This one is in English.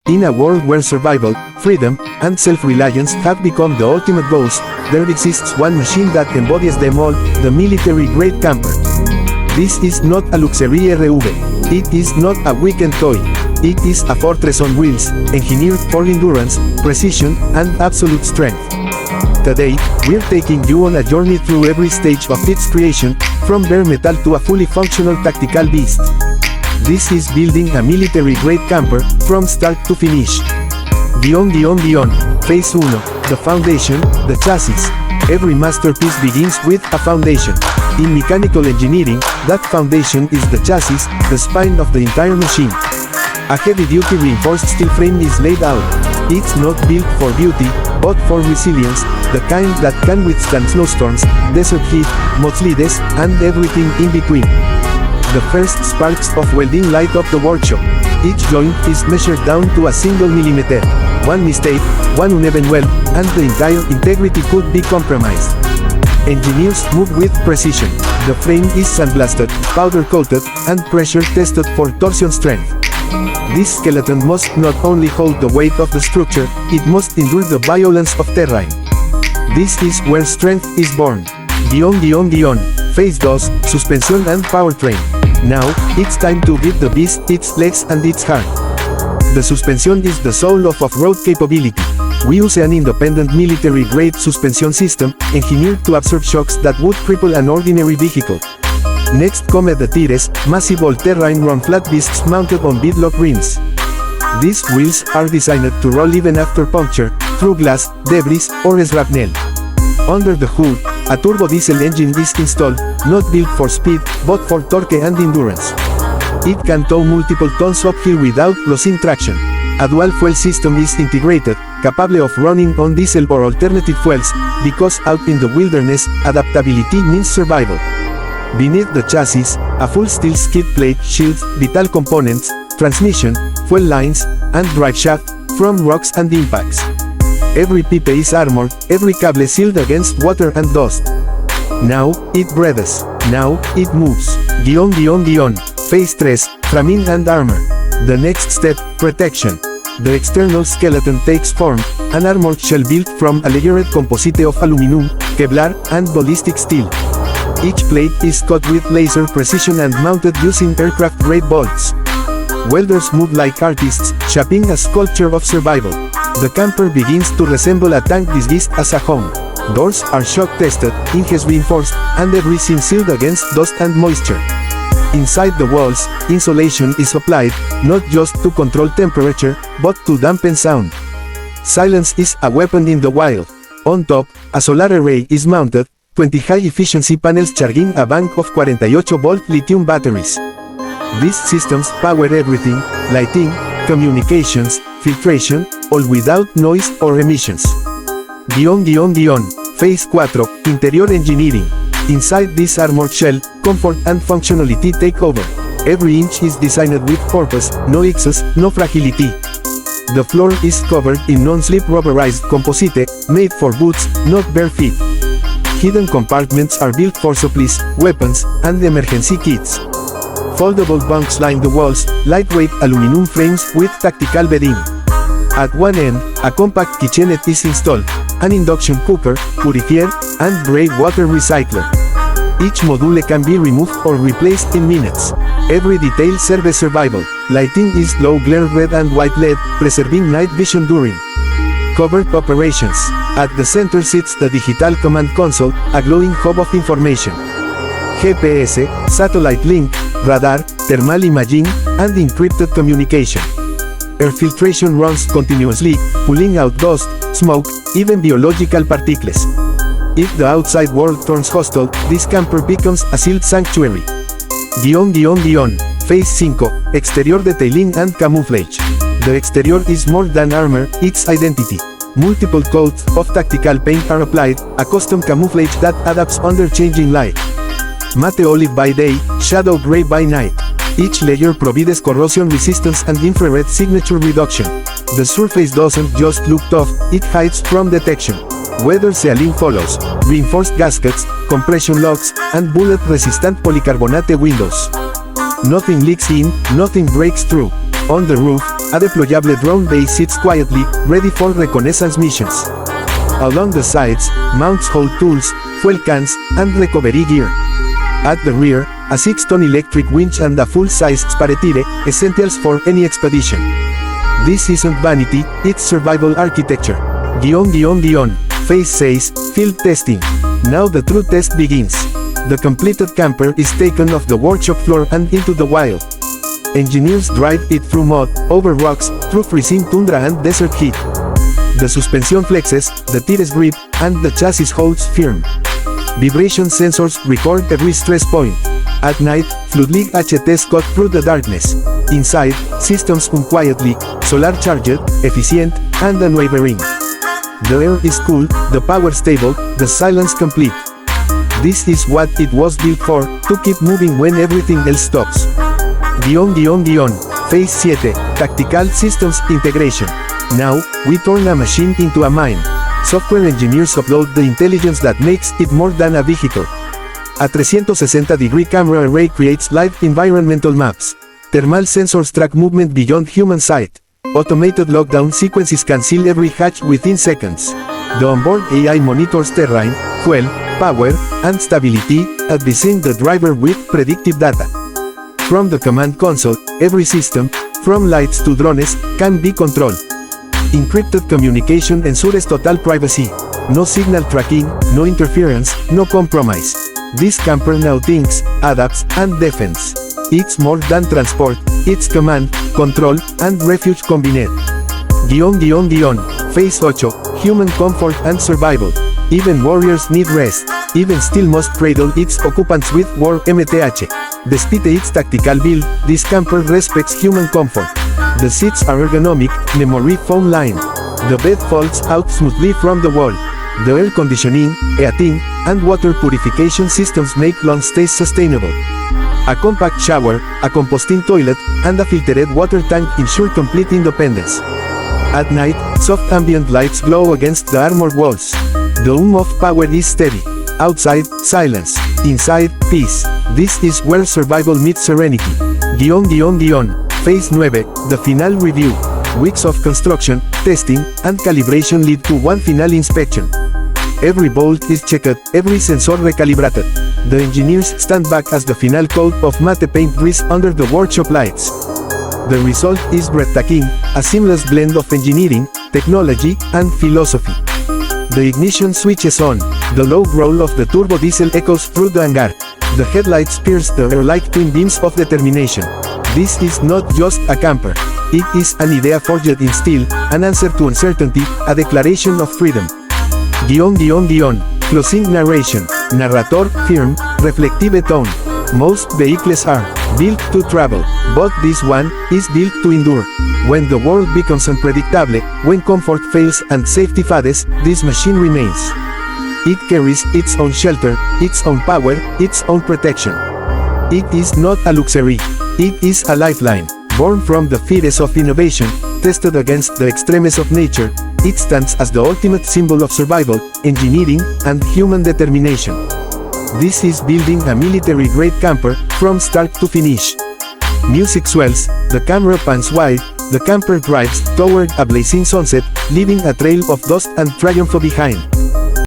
In a world where survival, freedom, and self-reliance have become the ultimate goals, there exists one machine that embodies them all, the military-grade camper. This is not a luxury RV. It is not a weekend toy. It is a fortress on wheels, engineered for endurance, precision, and absolute strength. Today, we're taking you on a journey through every stage of its creation, from bare metal to a fully functional tactical beast. This is building a military-grade camper, from start to finish. Beyond. Phase 1, the foundation, the chassis. Every masterpiece begins with a foundation. In mechanical engineering, that foundation is the chassis, the spine of the entire machine. A heavy-duty reinforced steel frame is laid out. It's not built for beauty, but for resilience, the kind that can withstand snowstorms, desert heat, mudslides, and everything in between. The first sparks of welding light up the workshop. Each joint is measured down to a single millimeter. One mistake, one uneven weld, and the entire integrity could be compromised. Engineers move with precision. The frame is sandblasted, powder-coated, and pressure-tested for torsion strength. This skeleton must not only hold the weight of the structure, it must endure the violence of terrain. This is where strength is born. Beyond. Phase 2, suspension and powertrain. Now, it's time to give the beast its legs and its heart. The suspension is the soul of off-road capability. We use an independent military-grade suspension system, engineered to absorb shocks that would cripple an ordinary vehicle. Next come the tires, massive all-terrain run-flat beasts mounted on beadlock rims. These wheels are designed to roll even after puncture, through glass, debris, or shrapnel. Under the hood, a turbo diesel engine is installed, not built for speed, but for torque and endurance. It can tow multiple tons uphill without losing traction. A dual fuel system is integrated, capable of running on diesel or alternative fuels, because out in the wilderness, adaptability means survival. Beneath the chassis, a full steel skid plate shields vital components, transmission, fuel lines, and drive shaft, from rocks and impacts. Every pipe is armored, every cable sealed against water and dust. Now, it breathes. Now, it moves. Beyond. Phase 3, framing and armor. The next step, protection. The external skeleton takes form, an armored shell built from a layered composite of aluminum, Kevlar, and ballistic steel. Each plate is cut with laser precision and mounted using aircraft-grade bolts. Welders move like artists, shaping a sculpture of survival. The camper begins to resemble a tank disguised as a home. Doors are shock-tested, hinges reinforced, and everything sealed against dust and moisture. Inside the walls, insulation is applied, not just to control temperature, but to dampen sound. Silence is a weapon in the wild. On top, a solar array is mounted, 20 high-efficiency panels charging a bank of 48-volt lithium batteries. These systems power everything: lighting, communications, filtration, all without noise or emissions. Beyond. Phase 4, interior engineering. Inside this armored shell, comfort and functionality take over. Every inch is designed with purpose, no excess, no fragility. The floor is covered in non-slip rubberized composite, made for boots, not bare feet. Hidden compartments are built for supplies, weapons, and emergency kits. Foldable bunks line the walls, lightweight aluminum frames with tactical bedding. At one end, a compact kitchenette is installed, an induction cooker, purifier, and gray water recycler. Each module can be removed or replaced in minutes. Every detail serves survival. Lighting is low glare red and white LED, preserving night vision during covert operations. At the center sits the digital command console, a glowing hub of information. GPS, satellite link, radar, thermal imaging, and encrypted communication. Air filtration runs continuously, pulling out dust, smoke, even biological particles. If the outside world turns hostile, this camper becomes a sealed sanctuary. Beyond. Phase 5, exterior detailing and camouflage. The exterior is more than armor, it's identity. Multiple coats of tactical paint are applied, a custom camouflage that adapts under changing light. Matte olive by day, shadow gray by night. Each layer provides corrosion resistance and infrared signature reduction. The surface doesn't just look tough, it hides from detection. Weather sealing follows, reinforced gaskets, compression locks, and bullet-resistant polycarbonate windows. Nothing leaks in, nothing breaks through. On the roof, a deployable drone base sits quietly, ready for reconnaissance missions. Along the sides, mounts hold tools, fuel cans, and recovery gear. At the rear, a 6-ton electric winch and a full-size sparetire, essentials for any expedition. This isn't vanity, it's survival architecture. Phase says, field testing. Now the true test begins. The completed camper is taken off the workshop floor and into the wild. Engineers drive it through mud, over rocks, through freezing tundra and desert heat. The suspension flexes, the tires grip, and the chassis holds firm. Vibration sensors record every stress point. At night, Floodlig HTs cut through the darkness. Inside, systems hum quietly, solar charged, efficient, and unwavering. The air is cool, the power stable, the silence complete. This is what it was built for, to keep moving when everything else stops. Phase 7, Tactical Systems Integration. Now, we turn a machine into a mind. Software engineers upload the intelligence that makes it more than a vehicle. A 360-degree camera array creates live environmental maps. Thermal sensors track movement beyond human sight. Automated lockdown sequences can seal every hatch within seconds. The onboard AI monitors terrain, fuel, power, and stability, advising the driver with predictive data. From the command console, every system, from lights to drones, can be controlled. Encrypted communication ensures total privacy. No signal tracking, no interference, no compromise. This camper now thinks, adapts, and defends. It's more than transport, it's command, control, and refuge combined. Phase 8, Human Comfort and Survival. Even warriors need rest. Even still must cradle its occupants with war MTH. Despite its tactical build, this camper respects human comfort. The seats are ergonomic, memory foam lined. The bed folds out smoothly from the wall. The air conditioning, heating, and water purification systems make long stays sustainable. A compact shower, a composting toilet, and a filtered water tank ensure complete independence. At night, soft ambient lights glow against the armored walls. The hum of power is steady. Outside, silence. Inside, peace. This is where survival meets serenity. Phase 9, the final review. Weeks of construction, testing, and calibration lead to one final inspection. Every bolt is checked, every sensor recalibrated. The engineers stand back as the final coat of matte paint dries under the workshop lights. The result is breathtaking, a seamless blend of engineering, technology, and philosophy. The ignition switch is on. The low growl of the turbo diesel echoes through the hangar. The headlights pierce the air like twin beams of determination. This is not just a camper. It is an idea forged in steel, an answer to uncertainty, a declaration of freedom. Closing narration. Narrator, firm, reflective tone. Most vehicles are built to travel, but this one is built to endure. When the world becomes unpredictable, when comfort fails and safety fades, this machine remains. It carries its own shelter, its own power, its own protection. It is not a luxury. It is a lifeline. Born from the fires of innovation, tested against the extremes of nature, it stands as the ultimate symbol of survival, engineering, and human determination. This is building a military-grade camper, from start to finish. Music swells, the camera pans wide, the camper drives toward a blazing sunset, leaving a trail of dust and triumph behind.